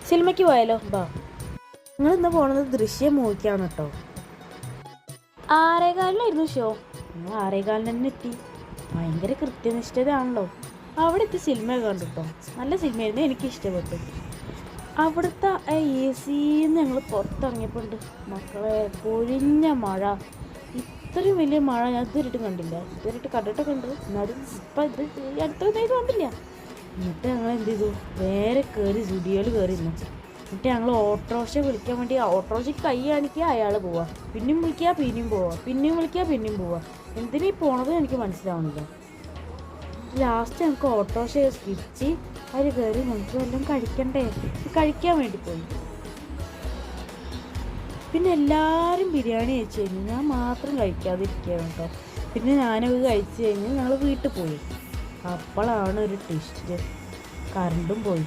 സിനിമയ്ക്ക് പോയാലോ? ബാ. നിങ്ങൾ ഇന്ന് പോണത് ദൃശ്യം മൂവിക്കാണ് കേട്ടോ. 6:15 ഷോ. നിങ്ങൾ 6:15 തന്നെ എത്തി. ഭയങ്കര കൃത്യനിഷ്ഠതയാണല്ലോ. അവിടെ എത്തി സിനിമ കണ്ടു കേട്ടോ. നല്ല സിനിമയായിരുന്നു, എനിക്ക് ഇഷ്ടപ്പെട്ടു. അവിടുത്തെ എ സിന്ന് ഞങ്ങൾ പുറത്തിറങ്ങിയപ്പോൾ ഉണ്ട് മക്കളെ പൊഴിഞ്ഞ മഴ. ഇത്രയും വലിയ മഴ ഞാൻ ഇതുവരെയായിട്ടും കണ്ടില്ല. ഇതുവരെയായിട്ട് കണ്ടിട്ടൊക്കെ ഉണ്ട്, എന്നാലും ഇപ്പം ഇത് അടുത്തൊന്നും കണ്ടില്ല. എന്നിട്ട് ഞങ്ങൾ എന്ത് ചെയ്തു, നേരെ കയറി സ്റ്റുഡിയോയിൽ കയറിയിരുന്നു. എന്നിട്ട് ഞങ്ങൾ ഓട്ടോറിക്ഷ വിളിക്കാൻ വേണ്ടി ഓട്ടോറിക്ഷയ്ക്ക് കൈ കാണിക്കുക, അയാൾ പോവുക, പിന്നെയും വിളിക്കുക, പിന്നെയും പോവുക, പിന്നെയും വിളിക്കുക, പിന്നെയും പോവുക. എന്തിനാ ഈ പോണത് എനിക്ക് മനസ്സിലാവണില്ല. ലാസ്റ്റ് ഞങ്ങൾക്ക് ഓട്ടോറിക്ഷ സ്കിച്ച് അതിൽ കയറി നമുക്ക് വല്ലതും കഴിക്കണ്ടേ, കഴിക്കാൻ വേണ്ടി പോയി. പിന്നെ എല്ലാവരും ബിരിയാണി കഴിച്ചു കഴിഞ്ഞു, ഞാൻ മാത്രം കഴിക്കാതിരിക്കുകയാണ് കേട്ടോ. പിന്നെ ഞാനത് കഴിച്ചു കഴിഞ്ഞ് ഞങ്ങൾ വീട്ടിൽ പോയി. അപ്പോഴാണ് ഒരു ട്വിസ്റ്റ്, കറണ്ടും പോയി.